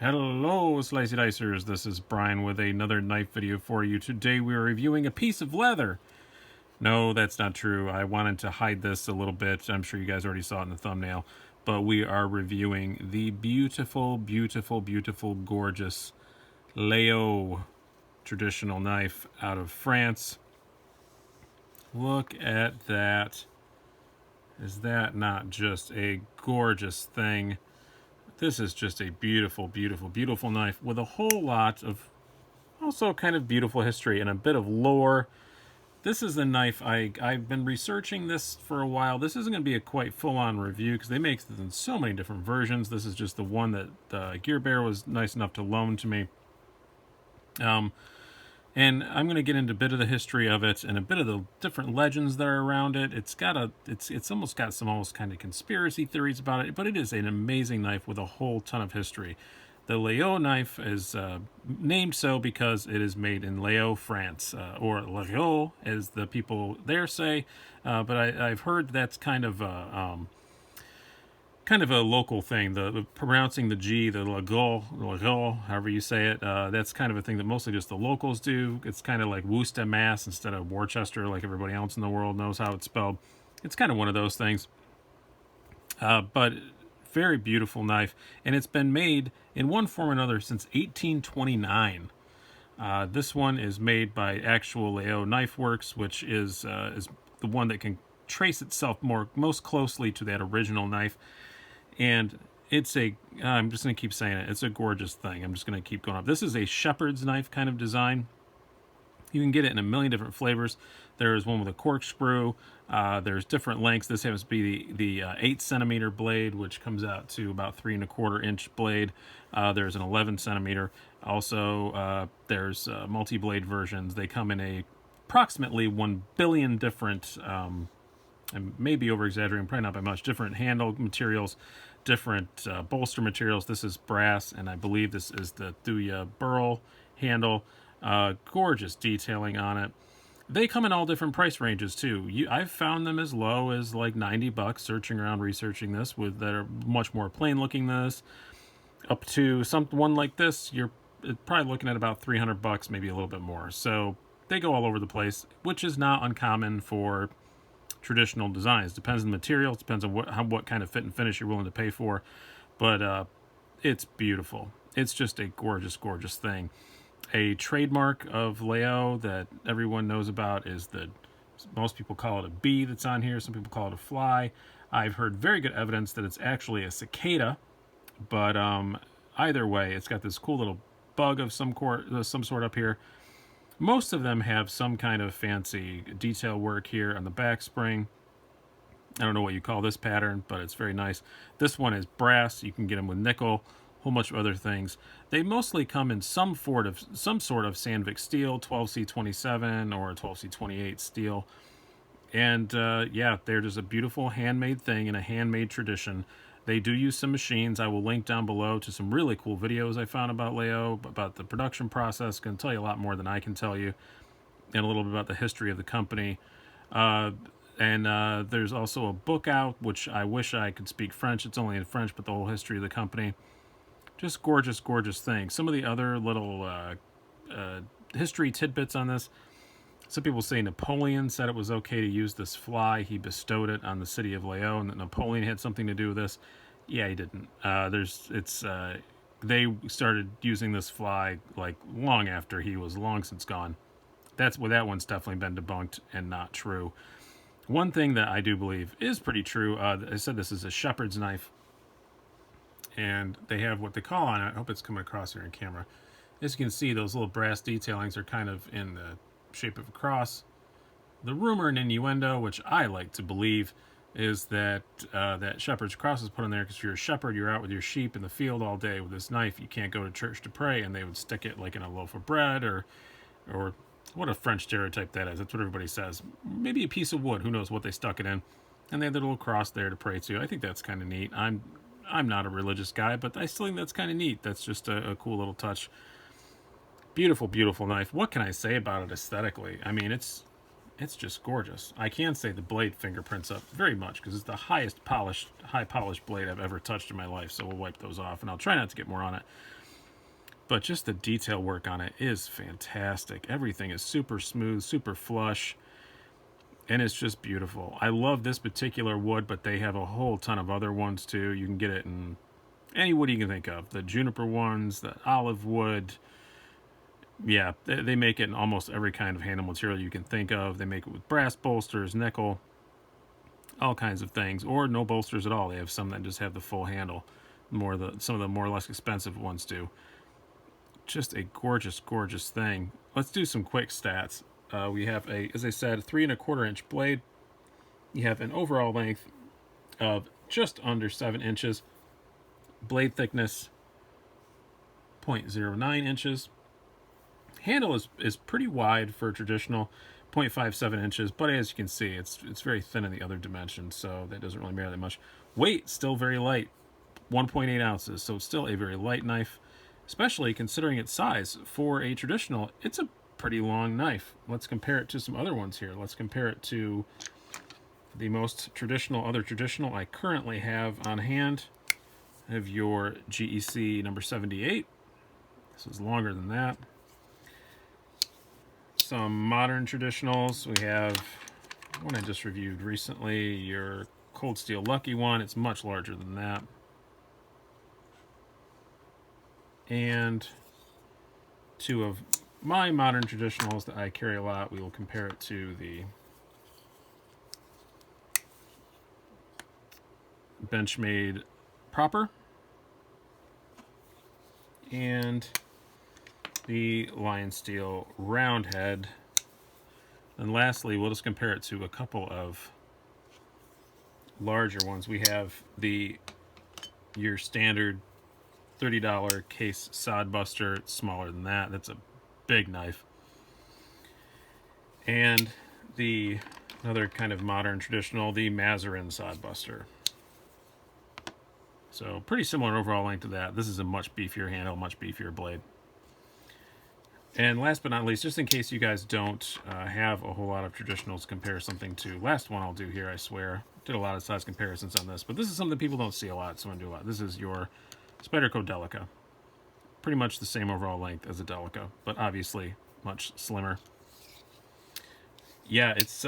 Hello, Slicey Dicers. This is Brian with another knife video for you. Today we are reviewing a piece of leather. No, that's not true. I wanted to hide this a little bit. I'm sure you guys already saw it in the thumbnail. But we are reviewing the beautiful, beautiful, beautiful, gorgeous Laguiole traditional knife out of France. Look at that. Is that not just a gorgeous thing? This is just a beautiful, beautiful, beautiful knife with a whole lot of also kind of beautiful history and a bit of lore. This is a knife, I've been researching this for a while. This isn't going to be a quite full-on review because they make this in so many different versions. This is just the one that Gear Bear was nice enough to loan to me. And I'm going to get into a bit of the history of it and a bit of the different legends that are around it. It's almost got some almost kind of conspiracy theories about it, but it is an amazing knife with a whole ton of history. The Laguiole knife is named so because it is made in Laguiole, France, or Laguiole, as the people there say. But I've heard that's kind of a local thing. The pronouncing the G, the Laguiole, however you say it, that's kind of a thing that mostly just the locals do. It's kind of like Worcester, Mass, instead of Worcester, like everybody else in the world knows how it's spelled. It's kind of one of those things. But very beautiful knife, and it's been made in one form or another since 1829. This one is made by actual Laguiole Knife Works, which is the one that can trace itself most closely to that original knife. And it's I'm just going to keep saying it, it's a gorgeous thing. I'm just going to keep going up. This is a shepherd's knife kind of design. You can get it in a million different flavors. There's one with a corkscrew. There's different lengths. This happens to be the 8 centimeter blade, which comes out to about 3¼ inch blade. There's an 11 centimeter. Also, there's multi-blade versions. They come in approximately 1 billion different, and maybe over-exaggerating, probably not by much, different handle materials, different bolster materials. This is brass, and I believe this is the Thuya burl handle. Gorgeous detailing on it. They come in all different price ranges too. I've found them as low as like $90 searching around researching this, that are much more plain looking than this, up to one like this you're probably looking at about $300, maybe a little bit more. So they go all over the place, which is not uncommon for traditional designs. Depends on the material, depends on what kind of fit and finish you're willing to pay for, but it's beautiful. It's just a gorgeous, gorgeous thing. A trademark of Laguiole that everyone knows about is most people call it a bee that's on here. Some people call it a fly. I've heard very good evidence that it's actually a cicada, but either way, it's got this cool little bug of some sort up here. Most of them have some kind of fancy detail work here on the back spring. I don't know what you call this pattern, but it's very nice. This one is brass. You can get them with nickel, a whole bunch of other things. They mostly come in some sort of Sandvik steel, 12C27 or 12C28 steel. And yeah, they're just a beautiful handmade thing in a handmade tradition. They do use some machines. I will link down below to some really cool videos I found about Laguiole, about the production process. Can tell you a lot more than I can tell you, and a little bit about the history of the company. And there's also a book out, which I wish I could speak French. It's only in French, but the whole history of the company. Just gorgeous, gorgeous thing. Some of the other little history tidbits on this. Some people say Napoleon said it was okay to use this fly. He bestowed it on the city of Laguiole, and that Napoleon had something to do with this. Yeah, he didn't. They started using this fly like long after he was long since gone. That one's definitely been debunked and not true. One thing that I do believe is pretty true. I said this is a shepherd's knife, and they have what they call on it. I hope it's coming across here in camera. As you can see, those little brass detailings are kind of in the shape of a cross. The rumor and innuendo, which I like to believe, is that that shepherd's cross is put on there because if you're a shepherd, you're out with your sheep in the field all day with this knife. You can't go to church to pray, and they would stick it like in a loaf of bread or what a French stereotype that is. That's what everybody says. Maybe a piece of wood. Who knows what they stuck it in? And they had their little cross there to pray to. I think that's kind of neat. I'm not a religious guy, but I still think that's kind of neat. That's just a cool little touch. Beautiful, beautiful knife. What can I say about it aesthetically? I mean, it's just gorgeous. I can say the blade fingerprints up very much because it's the high polished blade I've ever touched in my life. So we'll wipe those off, and I'll try not to get more on it. but just the detail work on it is fantastic. Everything is super smooth, super flush, and it's just beautiful. I love this particular wood, but they have a whole ton of other ones too. You can get it in any wood you can think of. The juniper ones, the olive wood. Yeah, they make it in almost every kind of handle material you can think of. They make it with brass bolsters, nickel, all kinds of things, or no bolsters at all. They have some that just have the full handle. Some of the more or less expensive ones do. Just a gorgeous, gorgeous thing. Let's do some quick stats. We have as I said, 3 1/4 inch blade. You have an overall length of just under 7 inches. Blade thickness 0.09 inches. Handle is pretty wide for traditional, 0.57 inches, but as you can see, it's very thin in the other dimensions, so that doesn't really matter that much. Weight, still very light, 1.8 ounces, so it's still a very light knife, especially considering its size. For a traditional, it's a pretty long knife. Let's compare it to some other ones here. Let's compare it to the most other traditional I currently have on hand. I have your GEC number 78. This is longer than that. Some modern traditionals. We have one I just reviewed recently, your Cold Steel Lucky one. It's much larger than that. And 2 of my modern traditionals that I carry a lot. We will compare it to the Benchmade Proper and the Lion Steel Roundhead. And lastly, we'll just compare it to a couple of larger ones. We have your standard $30 case Sodbuster. It's smaller than that. That's a big knife. And another kind of modern traditional, the Mazarin Sodbuster. So pretty similar overall length to that. This is a much beefier handle, much beefier blade. And last but not least, just in case you guys don't have a whole lot of traditionals to compare something to, last one I'll do here, I swear. Did a lot of size comparisons on this, but this is something people don't see a lot, so I'm going to do a lot. This is your Spyderco Delica. Pretty much the same overall length as a Delica, but obviously much slimmer. Yeah, it's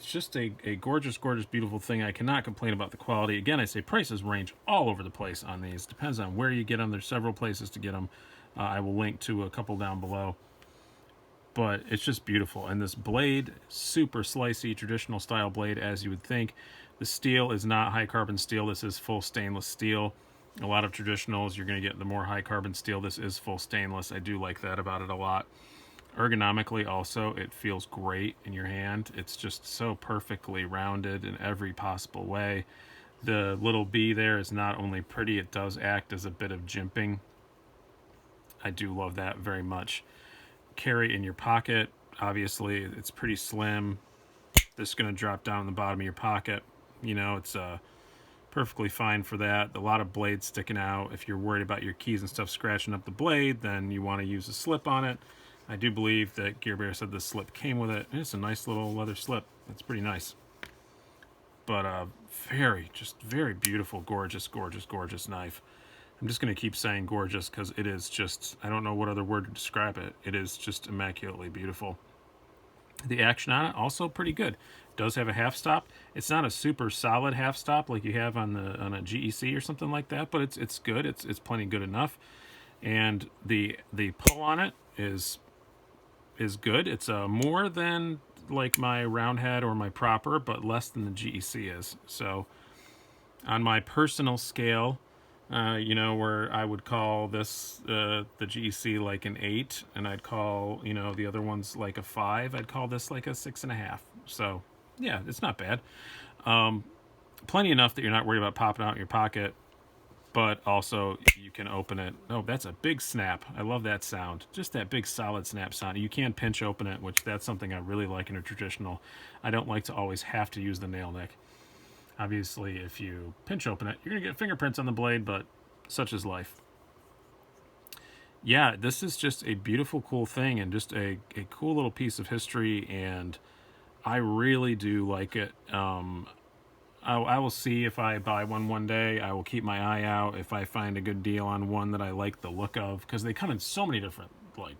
just a gorgeous, gorgeous, beautiful thing. I cannot complain about the quality. Again, I say prices range all over the place on these. Depends on where you get them. There's several places to get them. I will link to a couple down below. But it's just beautiful. And this blade, super slicey, traditional style blade, as you would think. The steel is not high carbon steel. This is full stainless steel. A lot of traditionals, you're going to get the more high carbon steel. This is full stainless. I do like that about it a lot. Ergonomically also, it feels great in your hand. It's just so perfectly rounded in every possible way. The little B there is not only pretty, it does act as a bit of jimping. I do love that very much. Carry in your pocket, obviously, it's pretty slim. This is going to drop down in the bottom of your pocket. You know, it's perfectly fine for that. A lot of blades sticking out. If you're worried about your keys and stuff scratching up the blade, then you want to use a slip on it. I do believe that Gear Bear said the slip came with it. It's a nice little leather slip. It's pretty nice. But just very beautiful, gorgeous, gorgeous, gorgeous knife. I'm just going to keep saying gorgeous because it is just, I don't know what other word to describe it. It is just immaculately beautiful. The action on it, also pretty good. It does have a half stop. It's not a super solid half stop like you have on a GEC or something like that, but it's good. It's plenty good enough. And the pull on it is good. It's more than like my Roundhead or my Proper, but less than the GEC is. So on my personal scale, you know, where I would call this the GEC like an 8, and I'd call, you know, the other ones like a 5, I'd call this like a 6.5. So yeah, it's not bad. Plenty enough that you're not worried about popping out in your pocket, but also you can open it. Oh, that's a big snap. I love that sound. Just that big solid snap sound. You can pinch open it, which that's something I really like in a traditional. I don't like to always have to use the nail nick. Obviously, if you pinch open it, you're going to get fingerprints on the blade, but such is life. Yeah, this is just a beautiful, cool thing, and just a cool little piece of history, and I really do like it. I will see if I buy one day. I will keep my eye out if I find a good deal on one that I like the look of, because they come in so many different like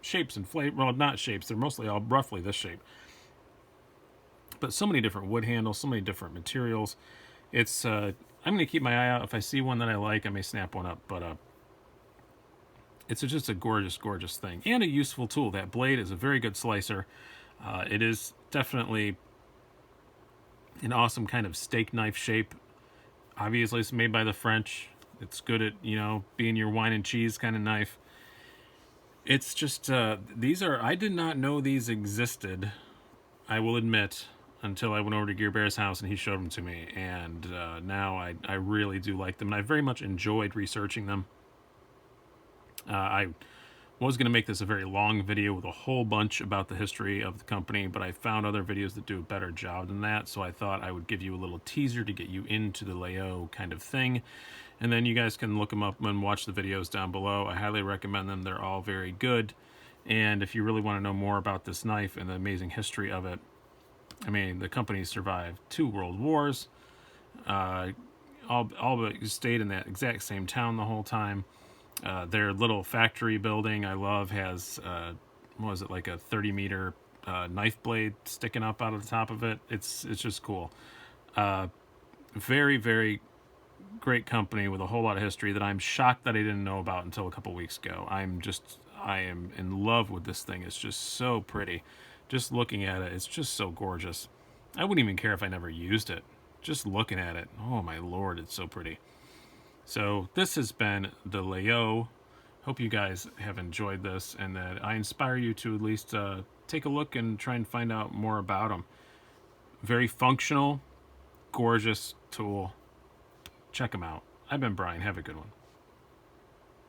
shapes and flavor. Well, not shapes. They're mostly all roughly this shape, but so many different wood handles, so many different materials. It's I'm going to keep my eye out. If I see one that I like, I may snap one up. But it's just a gorgeous, gorgeous thing and a useful tool. That blade is a very good slicer. It is definitely an awesome kind of steak knife shape. Obviously, it's made by the French. It's good at, being your wine and cheese kind of knife. It's just, these are, I did not know these existed, I will admit, until I went over to Gear Bear's house and he showed them to me. And now I really do like them. And I very much enjoyed researching them. I was going to make this a very long video with a whole bunch about the history of the company, but I found other videos that do a better job than that, so I thought I would give you a little teaser to get you into the Laguiole kind of thing, and then you guys can look them up and watch the videos down below. I highly recommend them. They're all very good, and if you really want to know more about this knife and the amazing history of it, I mean, the company survived 2 world wars, all but stayed in that exact same town the whole time. Their little factory building I love has, what was it, like a 30-meter knife blade sticking up out of the top of it. It's just cool. Very, very great company with a whole lot of history that I'm shocked that I didn't know about until a couple weeks ago. I am in love with this thing. It's just so pretty. Just looking at it, it's just so gorgeous. I wouldn't even care if I never used it. Just looking at it, oh my lord, it's so pretty. So this has been the Laguiole. Hope you guys have enjoyed this and that I inspire you to at least take a look and try and find out more about them. Very functional, gorgeous tool. Check them out. I've been Brian. Have a good one.